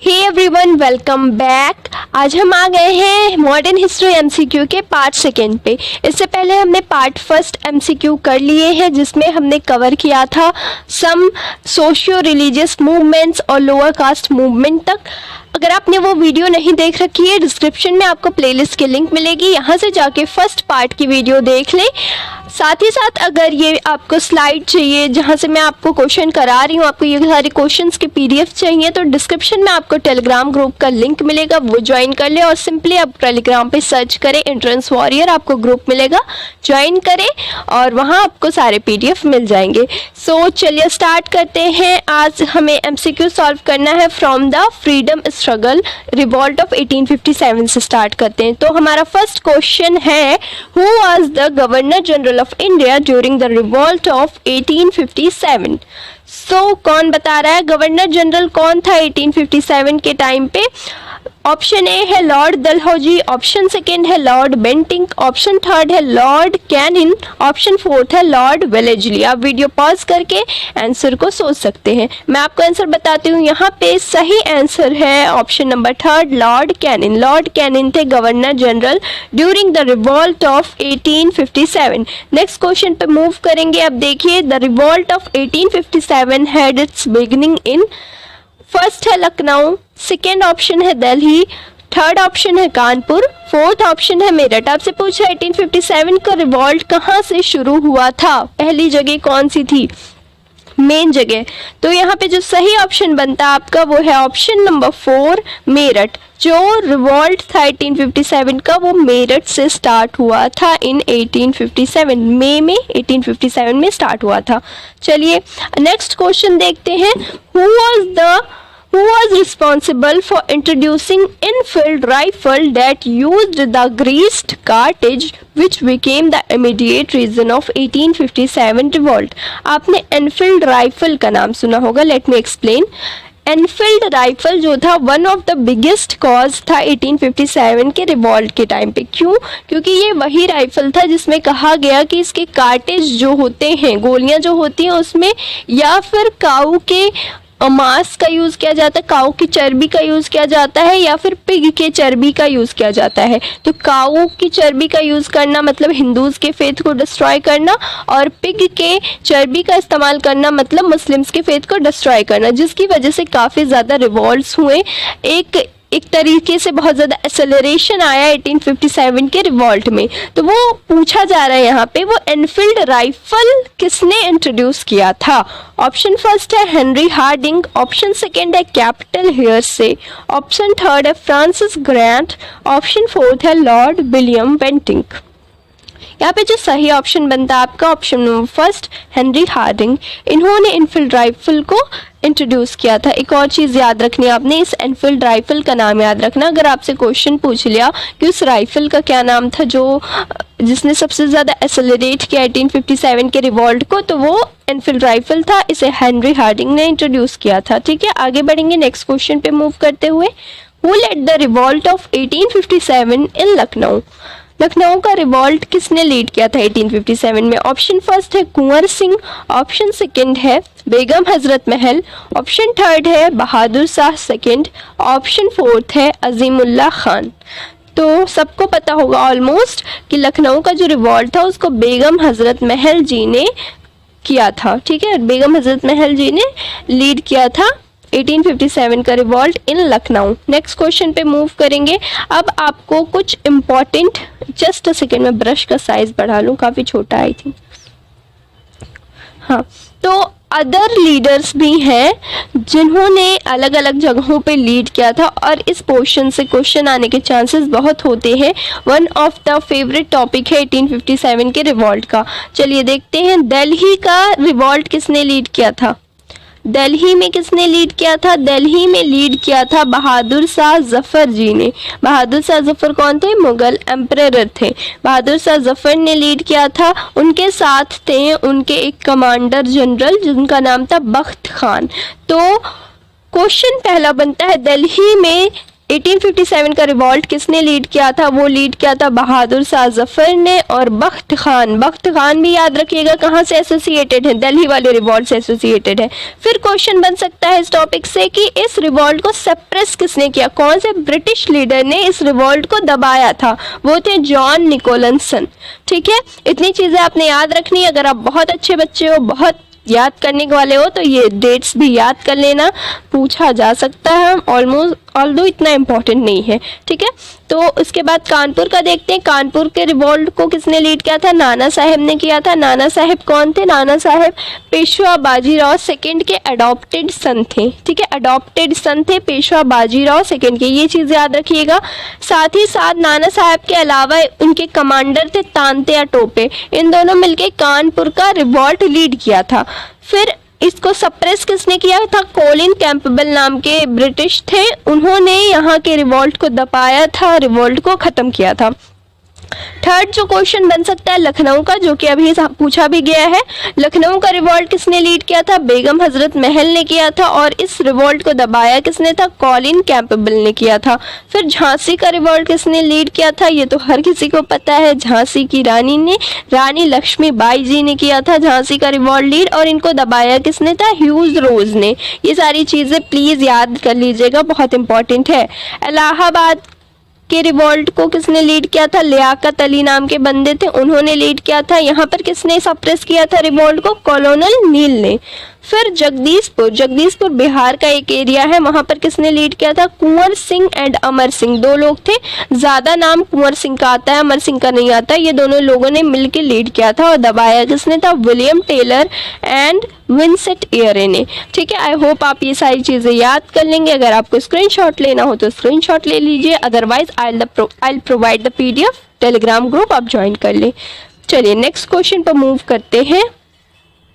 Hey everyone, welcome back. आज हम आ गए हैं मॉडर्न हिस्ट्री एमसीक्यू के पार्ट सेकेंड पे। इससे पहले हमने पार्ट फर्स्ट एमसीक्यू कर लिए हैं, जिसमें हमने कवर किया था सम सोशियो रिलीजियस मूवमेंट्स और लोअर कास्ट मूवमेंट तक। अगर आपने वो वीडियो नहीं देख रखी है, डिस्क्रिप्शन में आपको प्लेलिस्ट की लिंक मिलेगी, यहाँ से जाके फर्स्ट पार्ट की वीडियो देख लें। साथ ही साथ अगर ये आपको स्लाइड चाहिए जहाँ से मैं आपको क्वेश्चन करा रही हूँ, आपको ये सारे क्वेश्चंस के पीडीएफ चाहिए, तो डिस्क्रिप्शन में आपको टेलीग्राम ग्रुप का लिंक मिलेगा, वो ज्वाइन कर ले। और सिंपली आप टेलीग्राम पे सर्च करें एंट्रेंस वॉरियर, आपको ग्रुप मिलेगा, ज्वाइन करें और वहाँ आपको सारे पीडीएफ मिल जाएंगे। सो चलिए स्टार्ट करते हैं। आज हमें एमसीक्यू सॉल्व करना है from the freedom struggle revolt of 1857 से स्टार्ट करते हैं। तो हमारा फर्स्ट क्वेश्चन है, who was the governor general of India during the revolt of 1857? सो कौन बता रहा है गवर्नर जनरल कौन था 1857 के टाइम पे? ऑप्शन ए है लॉर्ड डलहौजी, ऑप्शन सेकेंड है लॉर्ड बेंटिंक, ऑप्शन थर्ड है लॉर्ड कैनिन, ऑप्शन फोर्थ है लॉर्ड वेलेस्ली। आप वीडियो पॉज करके आंसर को सोच सकते हैं। मैं आपको आंसर बताती हूँ। यहाँ पे सही आंसर है option number third, Lord Canning. Lord Canning थे governor general during the revolt of 1857। Next question पे मूव करेंगे। अब देखिए, the revolt of 1857 had its beginning in, first है लखनऊ, सेकेंड ऑप्शन है दिल्ली, थर्ड ऑप्शन है कानपुर, फोर्थ ऑप्शन है मेरठ। आपसे पूछा 1857 का रिवॉल्ट कहाँ से शुरू हुआ था, पहली जगह कौन सी थी, मेन जगह। तो यहाँ पे जो सही ऑप्शन बनता है आपका वो है ऑप्शन नंबर 4, मेरठ। जो रिवॉल्ट था 1857 का वो मेरठ से स्टार्ट हुआ था इन 1857, मई में 1857 में स्टार्ट हुआ था। चलिए नेक्स्ट क्वेश्चन देखते हैं। Who was responsible for introducing Enfield rifle that used the greased cartridge which became the immediate reason of 1857 revolt? आपने एनफील्ड राइफल का नाम सुना होगा। Let me explain. Enfield rifle जो था one of the biggest cause था 1857 के revolt के टाइम पे। क्यों? क्योंकि ये वही राइफल था जिसमें कहा गया कि इसके कार्टेज जो होते हैं, गोलियां जो होती हैं, उसमें या फिर काऊ के मांस का यूज किया जाता है, काऊ की चर्बी का यूज किया जाता है, या फिर पिग के चर्बी का यूज किया जाता है। तो काऊ की चर्बी का यूज करना मतलब हिंदूज के फेथ को डिस्ट्रॉय करना, और पिग के चर्बी का इस्तेमाल करना मतलब मुस्लिम्स के फेथ को डिस्ट्रॉय करना, जिसकी वजह से काफी ज्यादा रिवॉल्ट्स हुए। एक तरीके से बहुत ज़्यादा एक्सेलरेशन आया 1857 के रिवॉल्ट में। तो वो पूछा जा रहा है यहाँ पे, वो एनफील्ड राइफल किसने इंट्रोड्यूस किया था? ऑप्शन फर्स्ट है हेनरी हार्डिंग, ऑप्शन सेकेंड है कैपिटल हेयरसे, ऑप्शन थर्ड है फ्रांसिस ग्रांट, ऑप्शन फोर्थ है लॉर्ड विलियम बेंटिंक। यहाँ पे जो सही ऑप्शन बनता है आपका option number first, Henry Hardinge. इन्होंने एनफील्ड राइफल को इंट्रोड्यूस किया था। एक और चीज़ याद रखनी है आपने, इस एनफील्ड राइफल का नाम याद रखना। अगर आपसे क्वेश्चन पूछ लिया कि उस राइफल का क्या नाम था जिसने सबसे ज़्यादा एक्सेलरेट किया 1857 के रिवॉल्ट को, तो वो एनफील्ड राइफल था। इसे हेनरी हार्डिंग ने इंट्रोड्यूस किया था। ठीक है, आगे बढ़ेंगे नेक्स्ट क्वेश्चन पे मूव करते हुए। Who led the revolt of 1857 in Lucknow? Lucknow का रिवॉल्ट किसने लीड किया था 1857 में? ऑप्शन फर्स्ट है कुंवर सिंह, ऑप्शन सेकंड है बेगम हजरत महल, ऑप्शन थर्ड है Bahadur Shah second, option fourth है अजीमुल्लाह खान। तो सबको पता होगा ऑलमोस्ट कि लखनऊ का जो रिवॉल्ट था उसको बेगम हजरत महल जी ने किया था। ठीक है, बेगम हजरत महल जी ने लीड किया था 1857 का रिवॉल्ट इन लखनऊ। नेक्स्ट क्वेश्चन पे मूव करेंगे। अब आपको कुछ इम्पॉर्टेंट, जस्ट अ सेकेंड में ब्रश का साइज बढ़ा लूँ, काफ़ी छोटा आई थी। हाँ, तो अदर लीडर्स भी हैं जिन्होंने अलग अलग जगहों पे लीड किया था, और इस पोर्शन से क्वेश्चन आने के चांसेस बहुत होते हैं। One of the favourite topic है 1857 के रिवॉल्ट का। चलिए देखते हैं, दिल्ली का रिवॉल्ट किसने लीड किया था? दिल्ली में किसने लीड किया था? दिल्ली में लीड किया था बहादुर शाह जफर जी ने। बहादुर शाह जफर कौन थे? मुगल एम्परर थे। बहादुर शाह जफर ने लीड किया था। उनके साथ थे उनके एक कमांडर जनरल जिनका नाम था बख्त खान। तो क्वेश्चन पहला बनता है, दिल्ली में 1857 का रिवॉल्ट किसने लीड किया था? वो लीड किया था बहादुर शाह जफर ने और बख्त खान। बख्त खान भी याद रखिएगा कहाँ से एसोसिएटेड है, दिल्ली वाले रिवॉल्ट से एसोसिएटेड है। फिर क्वेश्चन बन सकता है इस टॉपिक से कि इस रिवॉल्ट को सप्रेस किसने किया, कौन से ब्रिटिश लीडर ने इस रिवॉल्ट को दबाया था? वो थे जॉन निकोलसन। ठीक है, इतनी चीजें आपने याद रखनी। अगर आप बहुत अच्छे बच्चे हो, बहुत याद करने वाले हो, तो ये डेट्स भी याद कर लेना, पूछा जा सकता है ऑलमोस्ट, ऑल्दो इतना इम्पोर्टेंट नहीं है। ठीक है, तो उसके बाद कानपुर का देखते हैं। कानपुर के रिवॉल्ट को किसने लीड किया था? नाना साहेब ने किया था। नाना साहेब कौन थे? नाना साहेब पेशवा बाजीराव सेकंड के अडॉप्टेड सन थे। ठीक है, अडॉप्टेड सन थे पेशवा बाजीराव सेकंड के, ये चीज़ याद रखिएगा। साथ ही साथ नाना साहेब के अलावा उनके कमांडर थे तांत्या टोपे, इन दोनों मिलके कानपुर का रिवॉल्ट लीड किया था। फिर इसको सप्रेस किसने किया था? कॉलिन कैंपबेल नाम के ब्रिटिश थे, उन्होंने यहाँ के रिवॉल्ट को दबाया था, रिवॉल्ट को खत्म किया था। थर्ड जो क्वेश्चन बन सकता है लखनऊ का, जो कि अभी पूछा भी गया है। लखनऊ का रिवॉल्ट किसने लीड किया था? बेगम हजरत महल ने किया था। और इस रिवॉल्ट को दबाया किसने था? कॉलिन कैंपबेल ने किया था। फिर झांसी का रिवॉल्ट किसने लीड किया था? ये तो हर किसी को पता है, झांसी की रानी ने, रानी लक्ष्मीबाई जी ने किया था झांसी का रिवॉल्ट लीड। और इनको दबाया किसने था? ह्यूज रोज ने। ये सारी चीजें प्लीज याद कर लीजिएगा, बहुत इंपॉर्टेंट है। इलाहाबाद के रिवॉल्ट को किसने लीड किया था? लियाकत अली नाम के बंदे थे, उन्होंने लीड किया था। यहाँ पर किसने सप्रेस किया था रिवॉल्ट को? कॉलोनल नील ने। फिर जगदीशपुर, जगदीशपुर बिहार का एक एरिया है, वहां पर किसने लीड किया था? कुंवर सिंह एंड अमर सिंह, दो लोग थे। ज्यादा नाम कुंवर सिंह का आता है, अमर सिंह का नहीं आता। ये दोनों लोगों ने मिलकर लीड किया था। और दबाया किसने था? विलियम टेलर एंड विंसेंट एयरे ने। ठीक है, आई होप आप ये सारी चीजें याद कर लेंगे। अगर आपको स्क्रीनशॉट लेना हो तो स्क्रीनशॉट ले लीजिए, otherwise I provide the PDF Telegram group, आप ज्वाइन कर ले। चलिए नेक्स्ट क्वेश्चन पर मूव करते हैं।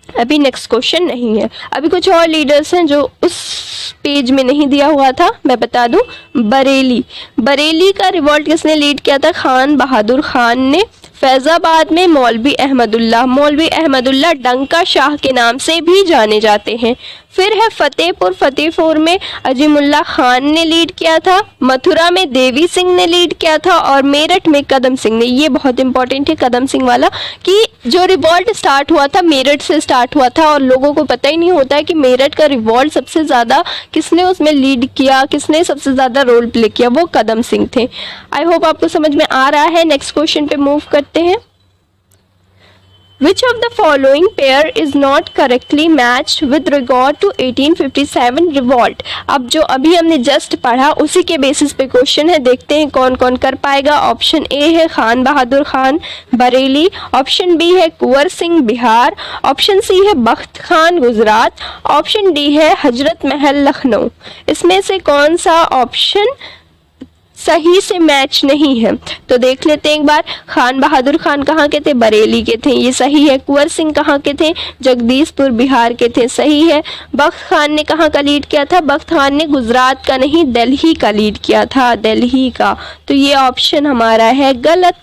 अभी नेक्स्ट क्वेश्चन नहीं है, अभी कुछ और लीडर्स हैं जो उस पेज में नहीं दिया हुआ था, मैं बता दूं। बरेली, बरेली का रिवॉल्ट किसने लीड किया था? खान बहादुर खान ने। फैजाबाद में मौलवी अहमदुल्लाह, मौलवी अहमदुल्लाह डंका शाह के नाम से भी जाने जाते हैं। फिर है फतेहपुर, फतेहपुर में अजीमुल्लाह खान ने लीड किया था। मथुरा में देवी सिंह ने लीड किया था। और मेरठ में कदम सिंह ने। ये बहुत इंपॉर्टेंट है कदम सिंह वाला, कि जो रिवॉल्ट स्टार्ट हुआ था मेरठ से स्टार्ट हुआ था, और लोगों को पता ही नहीं होता है कि मेरठ का रिवॉल्ट सबसे ज़्यादा किसने उसमें लीड किया, किसने सबसे ज़्यादा रोल प्ले किया, वो कदम सिंह थे। आई होप आपको समझ में आ रहा है। नेक्स्ट क्वेश्चन पे मूव करते हैं। Which of the following pair is not correctly matched with regard to 1857 revolt? अब जो अभी हमने जस्ट पढ़ा उसी के बेसिस पे क्वेश्चन है, देखते हैं कौन कौन कर पाएगा। ऑप्शन ए है खान बहादुर खान बरेली, ऑप्शन बी है कुंवर सिंह बिहार, ऑप्शन सी है बख्त खान गुजरात, ऑप्शन डी है हजरत महल लखनऊ। इसमें से कौन सा ऑप्शन सही से मैच नहीं है? तो देख लेते हैं एक बार। खान बहादुर खान कहाँ के थे? बरेली के थे, ये सही है। कुंवर सिंह कहाँ के थे? जगदीशपुर बिहार के थे, सही है। बख्त खान ने कहाँ का लीड किया था? बख्त खान ने गुजरात का नहीं दिल्ली का लीड किया था, दिल्ली का। तो ये ऑप्शन हमारा है गलत।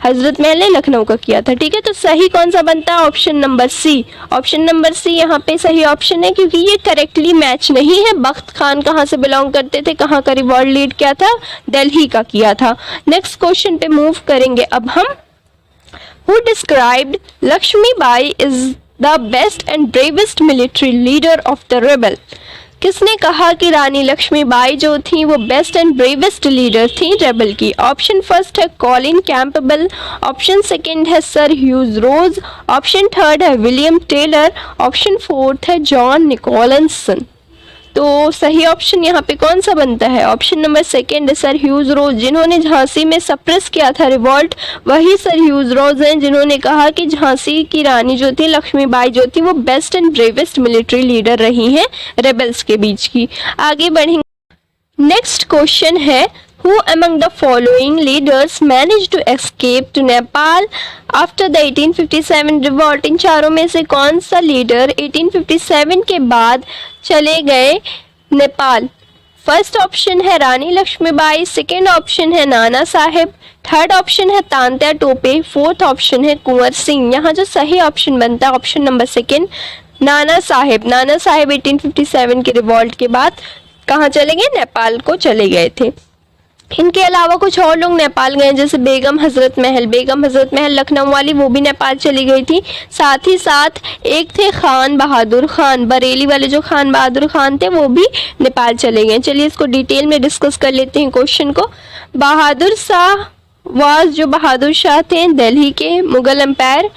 हजरत महल ने लखनऊ का किया था। ठीक है, तो सही कौन सा बनता है? Option number C. Option number C यहाँ पे सही ऑप्शन है, क्योंकि ये करेक्टली मैच नहीं है। बख्त खान कहाँ से बिलोंग करते थे, कहाँ का रिवॉल्ट लीड किया था? दिल्ली का किया था। नेक्स्ट क्वेश्चन पे मूव करेंगे अब हम। Who described Lakshmibai is the best and bravest military leader of the rebel? किसने कहा कि रानी लक्ष्मीबाई जो थी वो बेस्ट एंड ब्रेवेस्ट लीडर थी रेबल की? ऑप्शन फर्स्ट है कॉलिन कैंपबेल, ऑप्शन सेकंड है सर ह्यूज रोज, ऑप्शन थर्ड है विलियम टेलर, ऑप्शन फोर्थ है जॉन निकोलसन। तो सही ऑप्शन यहाँ पे कौन सा बनता है? ऑप्शन नंबर सेकंड है सर ह्यूज रोज। जिन्होंने झांसी में सप्रेस किया था रिवॉल्ट, वही सर ह्यूज रोज हैं जिन्होंने कहा कि झांसी की रानी जो थी लक्ष्मीबाई जो थी वो best and bravest military leader रही हैं रेबल्स के बीच की। आगे बढ़ेंगे। नेक्स्ट क्वेश्चन है Who among the following leaders managed to escape to Nepal after the 1857 revolt? इन चारों में से कौन सा लीडर 1857 के बाद चले गए नेपाल? फर्स्ट ऑप्शन है रानी लक्ष्मीबाई, सेकेंड ऑप्शन है नाना साहेब, थर्ड ऑप्शन है तांत्या टोपे, फोर्थ ऑप्शन है कुंवर सिंह। यहाँ जो सही ऑप्शन बनता है option number second Nana Saheb. Nana Saheb 1857 के रिवॉल्ट के बाद कहाँ चले गए? नेपाल को चले गए थे। इनके अलावा कुछ और लोग नेपाल गए, जैसे बेगम हजरत महल लखनऊ वाली, वो भी नेपाल चली गई थी। साथ ही साथ एक थे खान बहादुर खान, बरेली वाले जो खान बहादुर खान थे, वो भी नेपाल चले गए। चलिए इसको डिटेल में डिस्कस कर लेते हैं क्वेश्चन को। बहादुर शाह जो बहादुर शाह थे दिल्ली के मुगल एम्परर,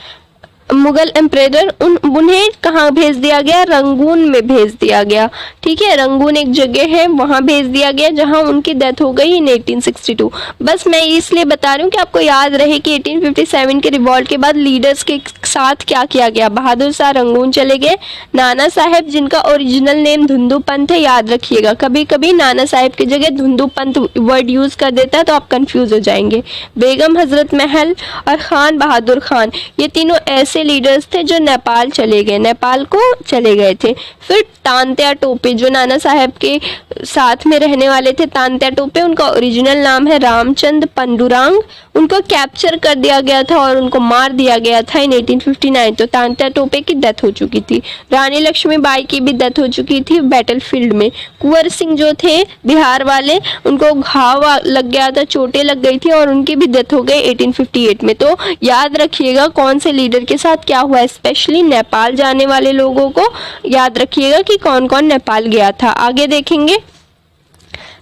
उन्हें कहाँ भेज दिया गया? रंगून में भेज दिया गया। ठीक है, रंगून एक जगह है, वहाँ भेज दिया गया जहाँ उनकी डेथ हो गई इन 1862। बस मैं इसलिए बता रही हूँ कि आपको याद रहे कि 1857 के रिवॉल्ट के बाद लीडर्स के साथ क्या किया गया। बहादुर शाह रंगून चले गए। नाना साहेब, जिनका ओरिजिनल नेम धुंधु पंत है, याद रखिएगा, कभी कभी नाना साहेब की जगह धुंधु पंत वर्ड यूज कर देता है तो आप कंफ्यूज हो जाएंगे। बेगम हजरत महल और खान बहादुर खान, ये तीनों ऐसे लीडर्स थे जो नेपाल को चले गए थे। फिर तांत्या टोपे, जो नाना साहेब के साथ में रहने वाले थे, तांत्या टोपे, उनका ओरिजिनल नाम है रामचंद पंडुरांग, उनको कैप्चर कर दिया गया था और उनको मार दिया गया था इन 1859। तो तांत्या टोपे की डेथ हो चुकी थी। रानी लक्ष्मीबाई की भी डेथ हो चुकी थी बैटलफील्ड में। कुंवर सिंह जो थे बिहार वाले, उनको घाव लग गया था, चोटें लग गई थी और उनकी भी डेथ हो गई 1858 में। तो याद रखिएगा कौन से लीडर के साथ क्या हुआ, स्पेशली नेपाल जाने वाले लोगों को याद रखिएगा कि कौन कौन नेपाल गया था। आगे देखेंगे,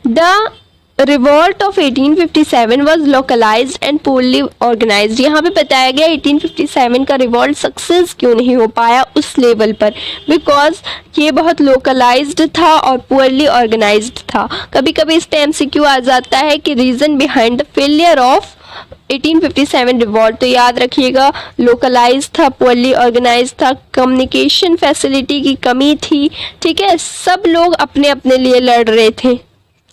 the revolt of 1857 was localised and poorly organised. यहाँ पे बताया गया 1857 का रिवॉल्ट सक्सेस क्यों नहीं हो पाया उस लेवल पर, बिकॉज ये बहुत लोकलाइज्ड था और पुअरली ऑर्गेनाइज्ड था। कभी कभी इस पे MCQ आ जाता है कि reason behind the failure of 1857 revolt, तो याद रखिएगा लोकलाइज था, पुअरली ऑर्गेनाइज था, कम्युनिकेशन फैसिलिटी की कमी थी। ठीक है, सब लोग अपने अपने लिए लड़ रहे थे,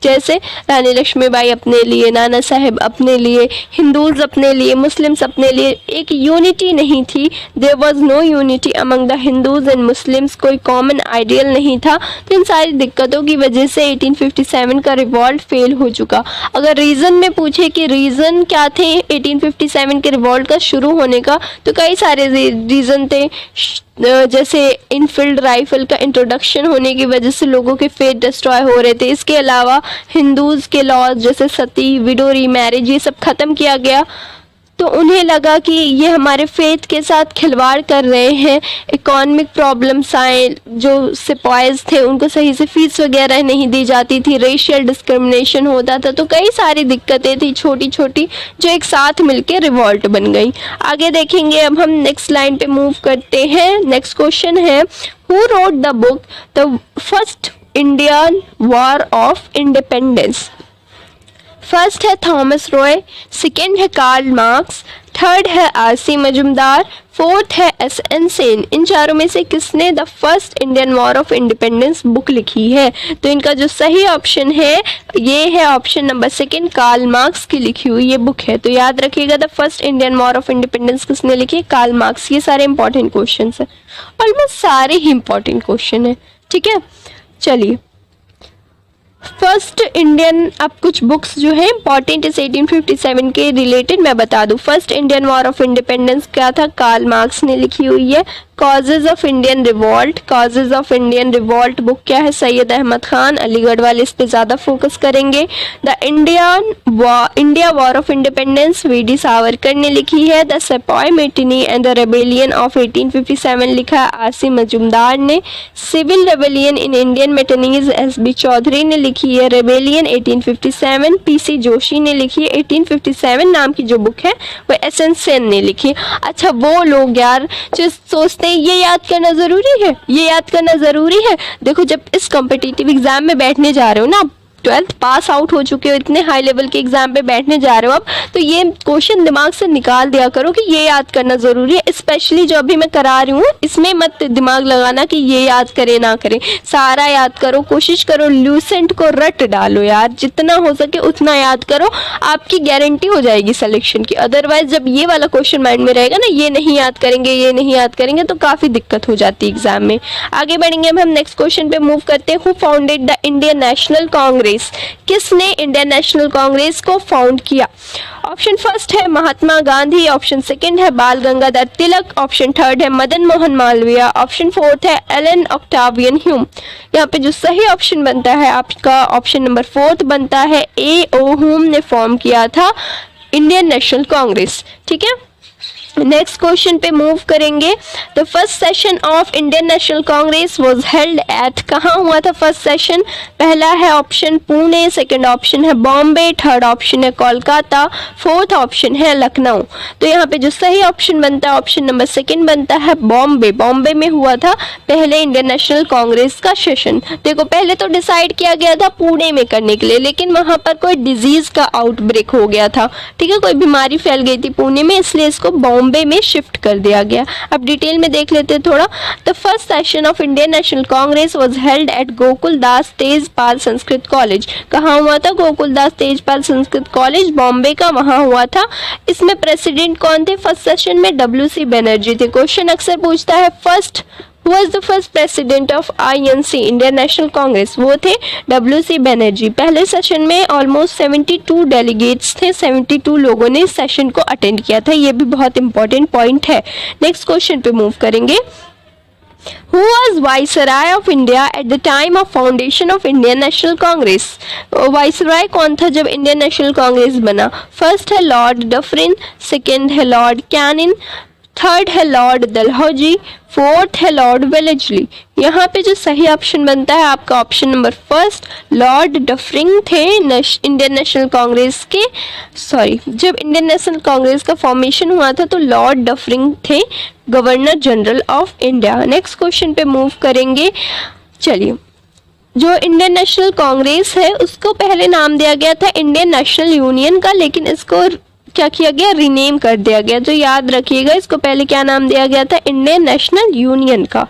जैसे रानी लक्ष्मीबाई अपने लिए, नाना साहेब अपने लिए, हिंदूज अपने लिए, मुस्लिम्स अपने लिए। एक यूनिटी नहीं थी, there was no unity among the Hindus and Muslims, कोई कॉमन आइडियल नहीं था। तो इन सारी दिक्कतों की वजह से 1857 का रिवॉल्ट फेल हो चुका। अगर रीज़न में पूछे कि रीज़न क्या थे 1857 के रिवॉल्ट का शुरू होने का, तो कई सारे रीज़न थे, जैसे इनफील्ड राइफल का इंट्रोडक्शन होने की वजह से लोगों के फेथ डिस्ट्रॉय हो रहे थे। इसके अलावा हिंदूज के लॉज जैसे सती, विडो रीमैरिज, ये सब खत्म किया गया, तो उन्हें लगा कि ये हमारे फेथ के साथ खिलवाड़ कर रहे हैं। इकोनॉमिक प्रॉब्लम्स आए, जो सिपाहीज थे उनको सही से फीस वगैरह नहीं दी जाती थी, रेशियल डिस्क्रिमिनेशन होता था, तो कई सारी दिक्कतें थी छोटी छोटी जो एक साथ मिलके रिवॉल्ट बन गई। आगे देखेंगे, अब हम नेक्स्ट लाइन पे मूव करते हैं। नेक्स्ट क्वेश्चन है, who wrote the book the first Indian war of independence? First है थॉमस रॉय, सेकेंड है कार्ल मार्क्स, थर्ड है RC मजुमदार, फोर्थ है SN सेन। इन चारों में से किसने the first Indian war of independence book लिखी है? तो इनका जो सही ऑप्शन है ये है option number second, Karl Marx की लिखी हुई ये बुक है। तो याद रखिएगा the first Indian war of independence किसने लिखी है? Karl Marx. ये सारे इंपॉर्टेंट क्वेश्चन है, ऑलमोस्ट सारे ही इंपॉर्टेंट क्वेश्चन है। ठीक है, चलिए फर्स्ट इंडियन, अब कुछ बुक्स जो है इंपॉर्टेंट इस 1857 के रिलेटेड मैं बता दूं। First Indian war of independence क्या था? कार्ल मार्क्स ने लिखी हुई है। Causes of Indian revolt, causes of Indian revolt book क्या है? सैयद अहमद खान, अलीगढ़ वाले इस पे ज़्यादा फोकस करेंगे। The India war of independence VD Savarkar ने लिखी है। The sepoy mutiny and the rebellion of 1857 लिखा है RC मजुमदार ने। Civil rebellion in Indian mutinies SB Chaudhary ने लिखी है। रेबेलियन 1857 PC जोशी ने लिखी है। 1857 नाम की जो बुक है वो SN सेन ने लिखी। अच्छा, वो लोग यार जो सोचते ये याद करना जरूरी है, ये याद करना जरूरी है। देखो, जब इस कॉम्पिटिटिव एग्जाम में बैठने जा रहे हो ना, 12th पास आउट हो चुके हो, इतने हाई लेवल के एग्जाम पे बैठने जा रहे हो अब, तो ये क्वेश्चन दिमाग से निकाल दिया करो कि ये याद करना जरूरी है। स्पेशली जो अभी मैं करा रही हूँ इसमें मत दिमाग लगाना कि ये याद करे ना करे, सारा याद करो, कोशिश करो ल्यूसेंट को रट डालो यार, जितना हो सके उतना याद करो, आपकी गारंटी हो जाएगी सिलेक्शन की। अदरवाइज जब ये वाला क्वेश्चन माइंड में रहेगा ना, ये नहीं याद करेंगे, ये नहीं याद करेंगे, तो काफी दिक्कत हो जाती है एग्जाम में। आगे बढ़ेंगे हम नेक्स्ट क्वेश्चन पे मूव करते हैं। Who founded the Indian National Congress? Congress, किसने इंडियन नेशनल कांग्रेस को फाउंड किया? ऑप्शन फर्स्ट है महात्मा गांधी, ऑप्शन सेकंड है बाल गंगाधर तिलक, ऑप्शन थर्ड है मदन मोहन मालवीय, ऑप्शन फोर्थ है एलन ऑक्टावियन ह्यूम। यहाँ पे जो सही ऑप्शन बनता है आपका ऑप्शन नंबर फोर्थ बनता है, ए ओ ह्यूम ने फॉर्म किया था इंडियन नेशनल कांग्रेस। ठीक है, नेक्स्ट क्वेश्चन पे मूव करेंगे। The first session of Indian National Congress was held at, कहाँ हुआ था फर्स्ट सेशन? पहला है ऑप्शन पुणे, सेकंड ऑप्शन है बॉम्बे, थर्ड ऑप्शन है कोलकाता, फोर्थ ऑप्शन है लखनऊ। तो यहाँ पे जो सही ऑप्शन बनता है ऑप्शन नंबर सेकंड बनता है बॉम्बे। बॉम्बे में हुआ था पहले इंडियन नेशनल कांग्रेस का सेशन। देखो पहले तो डिसाइड किया गया था पुणे में करने के लिए, लेकिन वहां पर कोई डिजीज का आउटब्रेक हो गया था। ठीक है, कोई बीमारी फैल गई थी पुणे में, इसलिए इसको बॉम्बे में शिफ्ट कर दिया गया। अब डिटेल में देख लेते हैं थोड़ा। The first session of Indian National Congress was held at Gokul Das Tejpal Sanskrit college. कहाँ हुआ था? गोकुल दास तेजपाल संस्कृत कॉलेज बॉम्बे का, वहां हुआ था। इसमें प्रेसिडेंट कौन थे फर्स्ट सेशन में? डब्ल्यू.सी. बनर्जी थे। क्वेश्चन अक्सर पूछता है first Who was the first president of INC Indian National Congress? वो थे डब्ल्यू.सी. बनर्जी। पहले सेशन में ऑलमोस्ट 72 डेलीगेट्स थे, 72 लोगों ने इस सेशन को अटेंड किया था। ये भी बहुत इंपॉर्टेंट पॉइंट है। नेक्स्ट क्वेश्चन पे मूव करेंगे। Who was Viceroy of India at the time of foundation of Indian National Congress? Viceroy कौन था जब इंडियन नेशनल कांग्रेस बना? फर्स्ट है लॉर्ड डफरिन, सेकेंड है लॉर्ड कैनिन, थर्ड है लॉर्ड डलहौजी, फोर्थ है लॉर्ड वेलेस्ली। यहाँ पे जो सही ऑप्शन बनता है आपका option number first, Lord Dufferin थे इंडियन नेशनल कांग्रेस के, जब इंडियन नेशनल कांग्रेस का फॉर्मेशन हुआ था तो लॉर्ड डफरिन थे governor general of India. Next question पे मूव करेंगे। चलिए, जो इंडियन नेशनल कांग्रेस है उसको पहले नाम दिया गया था इंडियन नेशनल यूनियन का, लेकिन इसको क्या किया गया? रीनेम कर दिया गया। तो याद रखिएगा, इसको पहले क्या नाम दिया गया था? इंडियन नेशनल यूनियन का।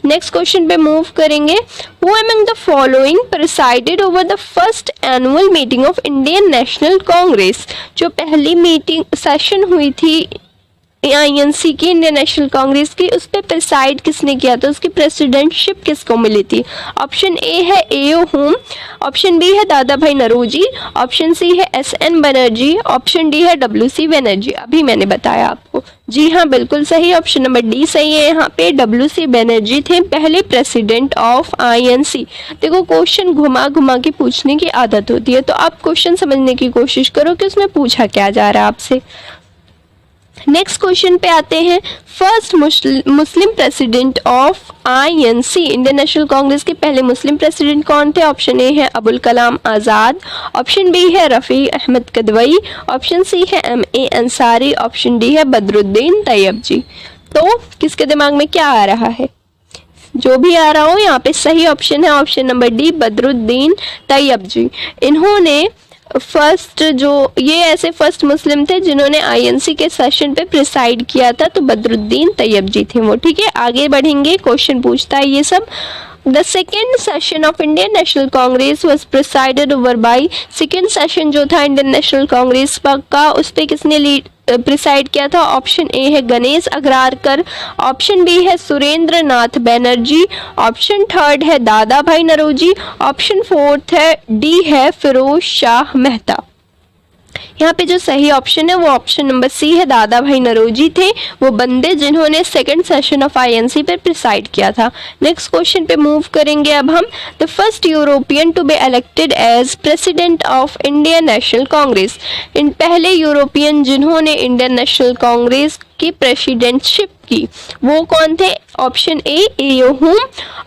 नेक्स्ट क्वेश्चन पे मूव करेंगे। Who among the following presided over the first annual meeting of Indian National Congress? जो पहली मीटिंग सेशन हुई थी INC की, इंडियन नेशनल कांग्रेस की, उस पर प्रिसाइड किसने किया था? उसकी प्रेसिडेंटशिप किसको मिली थी? ऑप्शन ए है ए.ओ. ह्यूम, ऑप्शन बी है दादा भाई नौरोजी, ऑप्शन सी है S.N. बनर्जी, ऑप्शन डी है डब्ल्यू.सी. बनर्जी। अभी मैंने बताया आपको। जी हाँ, बिल्कुल सही, ऑप्शन नंबर डी सही है। यहाँ पे डब्ल्यू.सी. बनर्जी थे पहले प्रेसिडेंट ऑफ INC। देखो क्वेश्चन घुमा घुमा के पूछने की आदत होती है, तो आप क्वेश्चन समझने की कोशिश करो कि उसमें पूछा क्या जा रहा है आपसे। नेक्स्ट क्वेश्चन पे आते हैं। First Muslim president of INC Indian National Congress के पहले मुस्लिम प्रेसिडेंट कौन थे? ऑप्शन ए है अबुल कलाम आज़ाद, ऑप्शन बी है रफ़ी अहमद कदवई, ऑप्शन सी है M.A. अंसारी, ऑप्शन डी है बदरुद्दीन तैयब जी। तो किसके दिमाग में क्या आ रहा है? जो भी आ रहा हो, यहाँ पे सही ऑप्शन है option number D, Badruddin Tyabji. इन्होंने फर्स्ट ये ऐसे फर्स्ट मुस्लिम थे जिन्होंने INC के सेशन पे प्रिसाइड किया था, तो बदरुद्दीन तैयब जी थे वो। ठीक है, आगे बढ़ेंगे। क्वेश्चन पूछता है ये सब। The second session of Indian National Congress was presided over by, second session जो था इंडियन नेशनल कांग्रेस का, उस पर किसने प्रिसाइड किया था? ऑप्शन ए है गणेश अग्रारकर, ऑप्शन बी है सुरेंद्र नाथ बैनर्जी, ऑप्शन थर्ड है दादा भाई नौरोजी, ऑप्शन फोर्थ है डी है फिरोज शाह मेहता। यहाँ पे जो सही ऑप्शन है वो ऑप्शन नंबर सी है, दादा भाई नौरोजी थे वो बंदे जिन्होंने सेकंड सेशन ऑफ INC पे प्रिसाइड किया था। नेक्स्ट क्वेश्चन पे मूव करेंगे अब हम। The first European to be elected as president of Indian National Congress, इन पहले यूरोपियन जिन्होंने इंडियन नेशनल कांग्रेस की प्रेसिडेंटशिप की वो कौन थे? Option A A O. Hume,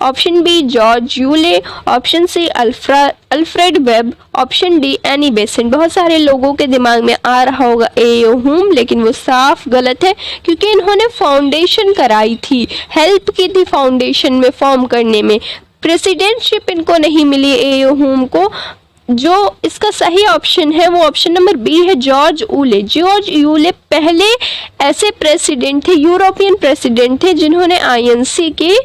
option B George Yule, option C Alfred Webb, option D Annie Besant. बहुत सारे लोगों के दिमाग में आ रहा होगा ए.ओ. ह्यूम, लेकिन वो साफ गलत है क्योंकि इन्होंने फाउंडेशन कराई थी, हेल्प की थी फाउंडेशन में फॉर्म करने में। प्रेसिडेंटशिप इनको नहीं मिली ए.ओ. ह्यूम को। जो इसका सही ऑप्शन है वो ऑप्शन नंबर बी है, जॉर्ज यूले। जॉर्ज यूले पहले ऐसे प्रेसिडेंट थे, यूरोपियन प्रेसिडेंट थे जिन्होंने INC के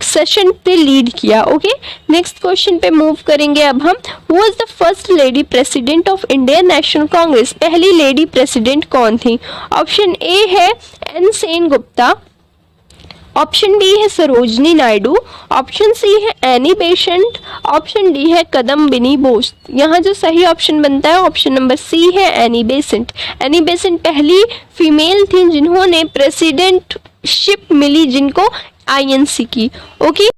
सेशन पे लीड किया। ओके, नेक्स्ट क्वेश्चन पे मूव करेंगे अब हम। Who was the first lady president of Indian National Congress? पहली लेडी प्रेसिडेंट कौन थी? ऑप्शन ए है N. Sen Gupta, option B है सरोजनी नायडू, ऑप्शन सी है एनी बेसेंट, ऑप्शन डी है कदम्बिनी बोस। यहाँ जो सही ऑप्शन बनता है ऑप्शन नंबर सी है एनी बेसेंट। एनी बेसेंट पहली फीमेल थी जिन्होंने प्रेसिडेंटशिप मिली, जिनको आईएनसी की। ओके,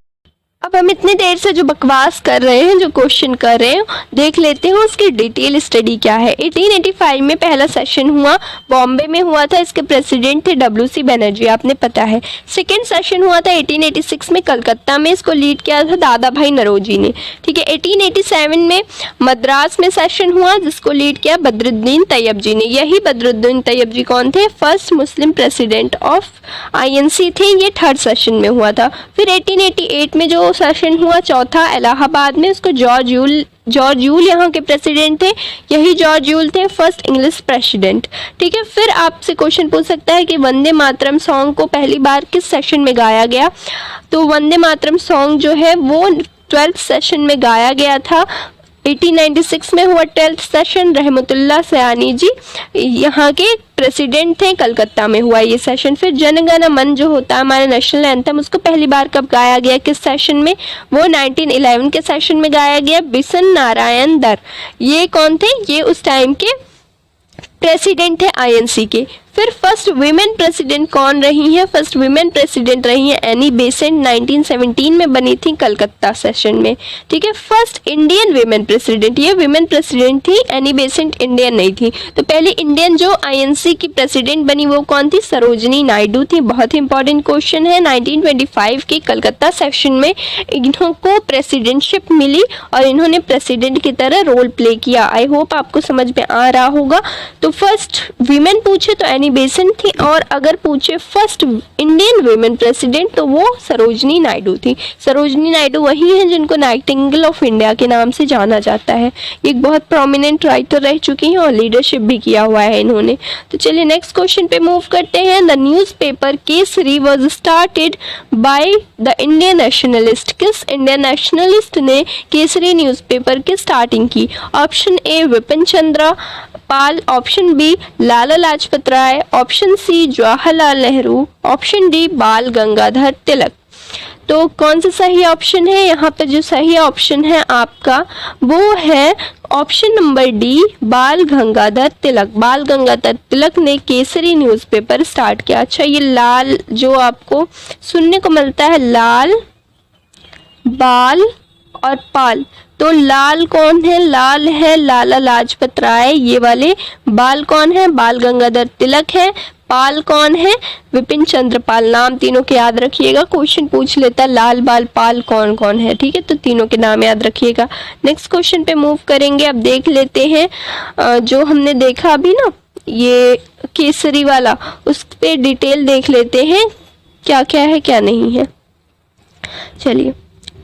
अब हम इतनी देर से जो बकवास कर रहे हैं, जो क्वेश्चन कर रहे हैं, देख लेते हैं उसकी डिटेल स्टडी क्या है। 1885 में पहला सेशन हुआ, बॉम्बे में हुआ था। इसके प्रेसिडेंट थे डब्ल्यू.सी. बनर्जी, आपने पता है। सेकेंड सेशन हुआ था 1886 में कलकत्ता में, इसको लीड किया था दादा भाई नौरोजी ने। ठीक है, 1887 में मद्रास में सेशन हुआ, जिसको लीड किया बद्रुद्दीन तैयब जी ने। यही बद्रुद्दीन तैयब जी कौन थे? First Muslim president of INC थे। ये थर्ड सेशन में हुआ था। फिर 1888 में जो सेशन हुआ चौथा इलाहाबाद में, उसको जॉर्ज यूल यहाँ के प्रेसिडेंट थे। यही जॉर्ज यूल थे फर्स्ट इंग्लिश प्रेसिडेंट। ठीक है, फिर आपसे क्वेश्चन पूछ सकता है कि वंदे मातरम सॉन्ग को पहली बार किस सेशन में गाया गया? तो वंदे मातरम सॉन्ग जो है वो 12th सेशन में गाया गया था। 1896 में हुआ 12th सेशन। रहमतुल्लाह सयानी जी यहाँ के प्रेसिडेंट थे, कलकत्ता में हुआ ये सेशन। फिर जन गण मन जो होता है हमारा नेशनल एंथम, उसको पहली बार कब गाया गया, किस सेशन में? वो 1911 के सेशन में गाया गया। बिशन नारायण दर, ये कौन थे? ये उस टाइम के प्रेसिडेंट थे आईएनसी के। फिर फर्स्ट वीमेन प्रेसिडेंट कौन रही हैं? फर्स्ट वीमेन प्रेसिडेंट रही हैं एनी बेसेंट, 1917 में बनी थी कलकत्ता सेशन में। ठीक है, फर्स्ट इंडियन वीमेन प्रेसिडेंट, ये वीमेन प्रेसिडेंट थी, एनी बेसेंट इंडियन नहीं थी। तो पहली इंडियन जो आईएनसी की प्रेसिडेंट बनी वो कौन थी? सरोजनी नायडू थी। बहुत ही इंपॉर्टेंट क्वेश्चन है। 1925 के कलकत्ता सेशन में इनको प्रेसिडेंटशिप मिली और इन्होंने प्रेसिडेंट की तरह रोल प्ले किया। आई होप आपको समझ में आ रहा होगा। तो फर्स्ट वीमेन पूछे तो एनी बेसेंट थी, और अगर पूछे फर्स्ट इंडियन वीमेन प्रेसिडेंट तो वो सरोजनी नायडू थी। सरोजनी नायडू वही है जिनको नाइटिंगेल ऑफ इंडिया के नाम से जाना जाता है। ये एक बहुत प्रोमिनेंट राइटर रह चुकी हैं और लीडरशिप भी किया हुआ है इन्होंने। तो चलिए नेक्स्ट क्वेश्चन पे मूव करते हैं। The newspaper Kesari was started by the Indian nationalist. किस इंडियन नेशनलिस्ट ने केसरी न्यूज़पेपर की स्टार्टिंग की? Option A Vipin Chandra Pal, option B Lala Lajpat Rai, option C Jawaharlal Nehru, option D Bal Gangadhar तिलक। तो कौन सा सही ऑप्शन है? यहाँ पर जो सही ऑप्शन है आपका वो है option number D, Bal Gangadhar तिलक। बाल गंगाधर तिलक ने केसरी न्यूज़पेपर स्टार्ट किया। अच्छा, ये लाल जो आपको सुनने को मिलता है, लाल, बाल और पाल, तो लाल कौन है? लाल है लाला लाजपत राय, ये वाले। बाल कौन है? बाल गंगाधर तिलक है। पाल कौन है? विपिन चंद्र पाल। नाम तीनों के याद रखिएगा, क्वेश्चन पूछ लेता लाल बाल पाल कौन कौन है। ठीक है, तो तीनों के नाम याद रखिएगा। नेक्स्ट क्वेश्चन पे मूव करेंगे। अब देख लेते हैं जो हमने देखा अभी ना, ये केसरी वाला, उस पे डिटेल देख लेते हैं क्या क्या है क्या नहीं है। चलिए,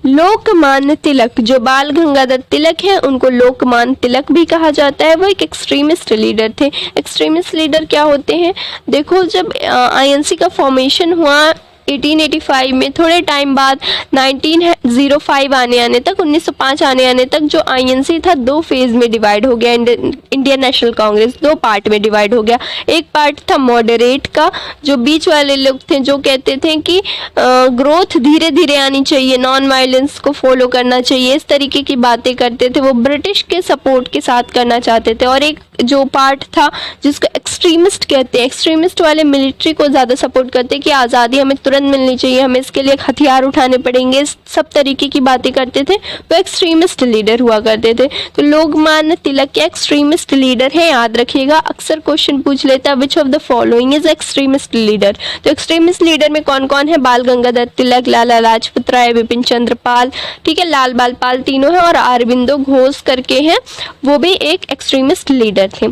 लोकमान्य तिलक, जो बाल गंगाधर तिलक है उनको लोकमान्य तिलक भी कहा जाता है। वो एक एक्सट्रीमिस्ट लीडर थे। एक्सट्रीमिस्ट लीडर क्या होते हैं? देखो, जब आईएनसी का फॉर्मेशन हुआ 1885 में, थोड़े टाइम बाद 1905 आने तक, 1905 आने तक जो आईएनसी था दो फेज में डिवाइड हो गया। इंडियन नेशनल कांग्रेस दो पार्ट में डिवाइड हो गया। एक पार्ट था मॉडरेट का, जो बीच वाले लोग थे, जो कहते थे कि ग्रोथ धीरे धीरे आनी चाहिए, नॉन वायलेंस को फॉलो करना चाहिए, इस तरीके की बातें करते थे। वो ब्रिटिश के सपोर्ट के साथ करना चाहते थे। और एक जो पार्ट था जिसको एक्सट्रीमिस्ट कहते हैं, एक्सट्रीमिस्ट वाले मिलिट्री को ज़्यादा सपोर्ट करते कि आज़ादी हमें तुरंत मिलनी चाहिए, हमें इसके लिए हथियार उठाने पड़ेंगे, सब तरीके की बातें करते थे। वो एक्सट्रीमिस्ट लीडर हुआ करते थे। तो लोकमान्य तिलक के एक्सट्रीमिस्ट लीडर है, याद रखिएगा। अक्सर क्वेश्चन पूछ लेता है which of the following is extremist leader. तो एक्सट्रीमिस्ट लीडर में कौन कौन है? बाल गंगाधर तिलक, लाला लाजपत राय, विपिन चंद्र पाल, ठीक है, लाल बाल पाल तीनों है, और अरविंदो घोष करके हैं, वो भी एक एक्सट्रीमिस्ट लीडर थे।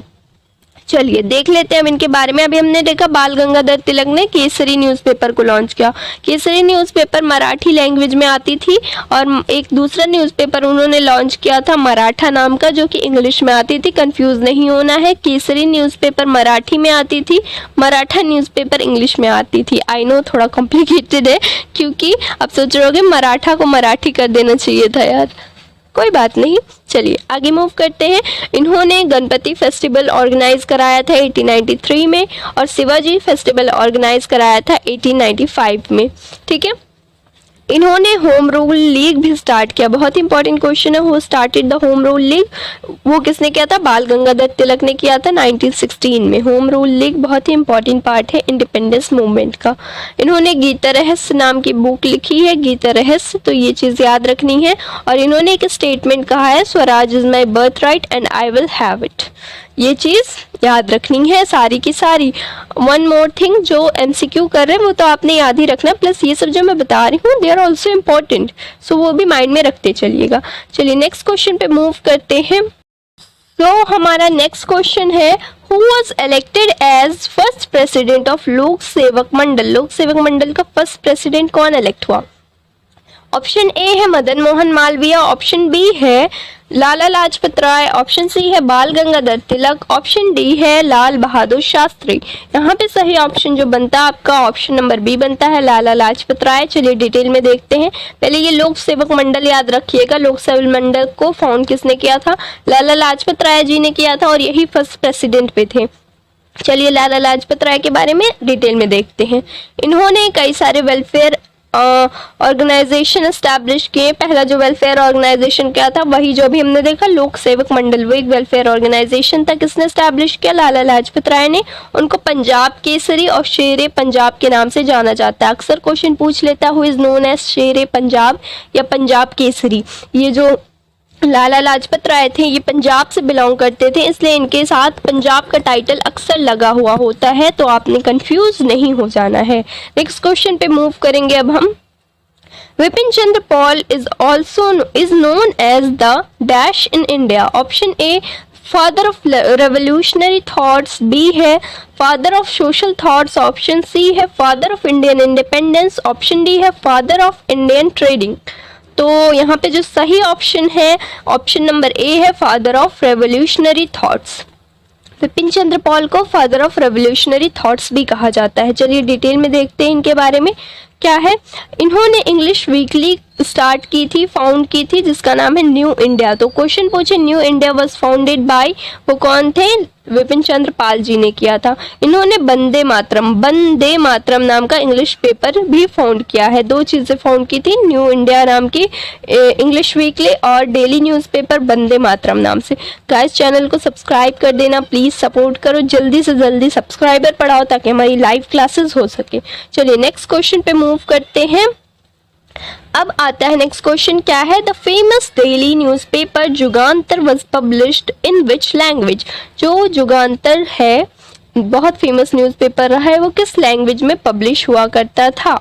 चलिए देख लेते हैं हम इनके बारे में। अभी हमने देखा बाल गंगाधर तिलक ने केसरी न्यूज़पेपर को लॉन्च किया। केसरी न्यूज़पेपर मराठी लैंग्वेज में आती थी, और एक दूसरा न्यूज़पेपर उन्होंने लॉन्च किया था मराठा नाम का, जो कि इंग्लिश में आती थी। कंफ्यूज नहीं होना है, केसरी न्यूज़पेपर मराठी में आती थी, मराठा न्यूज़पेपर इंग्लिश में आती थी। आई नो थोड़ा कॉम्प्लिकेटेड है, क्योंकि अब सोच रहे होगे मराठा को मराठी कर देना चाहिए था यार। कोई बात नहीं, चलिए आगे मूव करते हैं। इन्होंने गणपति फेस्टिवल ऑर्गेनाइज कराया था 1893 में और शिवाजी फेस्टिवल ऑर्गेनाइज कराया था 1895 में। ठीक है, इन्होंने होम रूल लीग भी स्टार्ट किया। बहुत इंपॉर्टेंट क्वेश्चन है, who started the home rule league? वो किसने किया था? बाल गंगाधर तिलक ने किया था 1916 में। होम रूल लीग बहुत ही इंपॉर्टेंट पार्ट है इंडिपेंडेंस मूवमेंट का। इन्होंने गीता रहस्य नाम की बुक लिखी है, गीता रहस्य, तो ये चीज़ याद रखनी है। और इन्होंने एक स्टेटमेंट कहा है, Swaraj is my birth right and I will have it. ये चीज़ याद रखनी है सारी की सारी। वन मोर थिंग, जो एमसीक्यू कर रहे हैं वो तो आपने याद ही रखना, प्लस ये सब जो मैं बता रही हूँ दे आर ऑल्सो इम्पोर्टेंट, सो वो भी माइंड में रखते चलिएगा। चलिए नेक्स्ट क्वेश्चन पे मूव करते हैं। तो हमारा नेक्स्ट क्वेश्चन है, who was elected as first president of Lok Sevak Mandal? Lok Sevak Mandal का फर्स्ट प्रेसिडेंट कौन इलेक्ट हुआ? ऑप्शन ए है मदन मोहन मालवीय, ऑप्शन बी है लाला लाजपत राय, ऑप्शन सी है बाल गंगाधर तिलक, ऑप्शन डी है लाल बहादुर शास्त्री। यहाँ पे सही ऑप्शन जो बनता है आपका ऑप्शन नंबर बी बनता है, लाला लाजपत राय। चलिए डिटेल में देखते हैं। पहले ये लोक सेवक मंडल याद रखिएगा, लोक सेवक मंडल को फाउंड किसने किया था? लाला लाजपत राय जी ने किया था और यही फर्स्ट प्रेसिडेंट पे थे। चलिए लाला लाजपत राय के बारे में डिटेल में देखते हैं। इन्होंने कई सारे वेलफेयर ऑर्गेनाइजेशन एस्टैब्लिश किए। पहला जो वेलफेयर ऑर्गेनाइजेशन क्या था? वही जो अभी हमने देखा लोक सेवक मंडल, वो एक वेलफेयर ऑर्गेनाइजेशन था। किसने एस्टैब्लिश किया? लाला लाजपत राय ने। उनको पंजाब केसरी और शेरे पंजाब के नाम से जाना जाता है। अक्सर क्वेश्चन पूछ लेता है हु इज नोन एज शेरे पंजाब या पंजाब केसरी। ये जो लाला लाजपत राय थे ये पंजाब से बिलोंग करते थे, इसलिए इनके साथ पंजाब का टाइटल अक्सर लगा हुआ होता है, तो आपने कंफ्यूज नहीं हो जाना है। नेक्स्ट क्वेश्चन पे मूव करेंगे अब हम। Bipin Chandra Pal is known as the dash in India. Option A father of revolutionary thoughts, B है father of social thoughts, option C है father of Indian independence, option D है फादर ऑफ इंडियन ट्रेडिंग। तो यहाँ पे जो सही ऑप्शन है option number A है father of revolutionary thoughts. Vipin Chandra Paul को फादर ऑफ रेवोल्यूशनरी थॉट्स भी कहा जाता है। चलिए डिटेल में देखते हैं इनके बारे में क्या है। इन्होंने इंग्लिश वीकली स्टार्ट की थी, फाउंड की थी, जिसका नाम है न्यू इंडिया। तो क्वेश्चन पूछे new India was founded by, वो कौन थे? विपिन चंद्र पाल जी ने किया था। इन्होंने वंदे मातरम नाम का इंग्लिश पेपर भी फाउंड किया है। दो चीजें फाउंड की थी, न्यू इंडिया नाम की इंग्लिश वीकली और डेली न्यूज़पेपर वंदे मातरम नाम से। गाइस चैनल को सब्सक्राइब कर देना, प्लीज सपोर्ट करो, जल्दी से जल्दी सब्सक्राइबर बढ़ाओ ताकि हमारी लाइव क्लासेस हो सके। चलिए नेक्स्ट क्वेश्चन पे मूव करते हैं। अब आता है नेक्स्ट क्वेश्चन, क्या है? The famous daily newspaper Jugantar was published in which language? जो जुगांतर है बहुत फेमस न्यूज़पेपर रहा है, वो किस लैंग्वेज में पब्लिश हुआ करता था?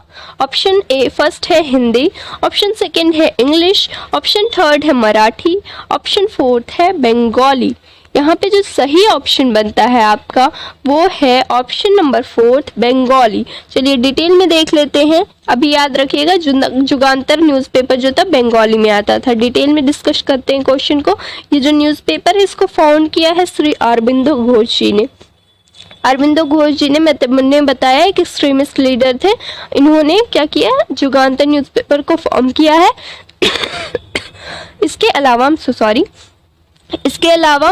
ऑप्शन ए फर्स्ट है हिंदी, ऑप्शन सेकंड है इंग्लिश, ऑप्शन थर्ड है मराठी, ऑप्शन फोर्थ है बंगाली। यहाँ पे जो सही ऑप्शन बनता है आपका वो है ऑप्शन नंबर फोर्थ बंगाली। चलिए डिटेल में देख लेते हैं। अभी याद रखिएगा जुगांतर न्यूज़पेपर जो था बंगाली में आता था। डिटेल में डिस्कस करते हैं क्वेश्चन को। ये जो न्यूज़पेपर है इसको फाउंड किया है श्री अरबिंदो घोष जी ने। अरबिंदो घोष जी ने मैंने बताया एक एक्सट्रीमिस्ट लीडर थे। इन्होंने क्या किया? जुगांतर न्यूज़पेपर को फॉर्म किया है। इसके अलावा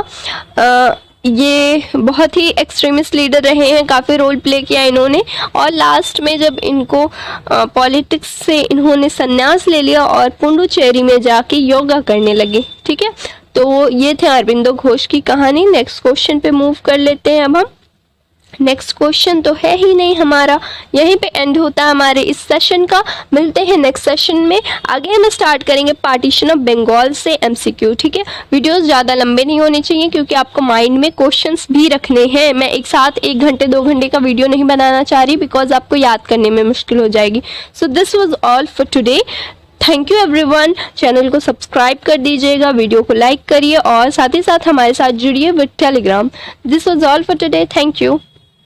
ये बहुत ही एक्सट्रीमिस्ट लीडर रहे हैं, काफ़ी रोल प्ले किया इन्होंने। और लास्ट में जब इनको पॉलिटिक्स से इन्होंने संन्यास ले लिया और पुडुचेरी में जाके योगा करने लगे। ठीक है, तो ये थे अरबिंदो घोष की कहानी। नेक्स्ट क्वेश्चन पे मूव कर लेते हैं अब हम। नेक्स्ट क्वेश्चन तो है ही नहीं हमारा, यहीं पे एंड होता है हमारे इस सेशन का। मिलते हैं नेक्स्ट सेशन में। आगे हम स्टार्ट करेंगे पार्टीशन ऑफ बंगाल से एमसीक्यू। ठीक है, वीडियोस ज़्यादा लंबे नहीं होने चाहिए क्योंकि आपको माइंड में क्वेश्चंस भी रखने हैं। मैं एक साथ 1 घंटे 2 घंटे का वीडियो नहीं बनाना चाह रही बिकॉज आपको याद करने में मुश्किल हो जाएगी। So this was all for today. Thank you everyone. Channel को सब्सक्राइब कर दीजिएगा, वीडियो को लाइक करिए और साथ ही साथ हमारे साथ जुड़िए with Telegram. This was all for today. Thank you.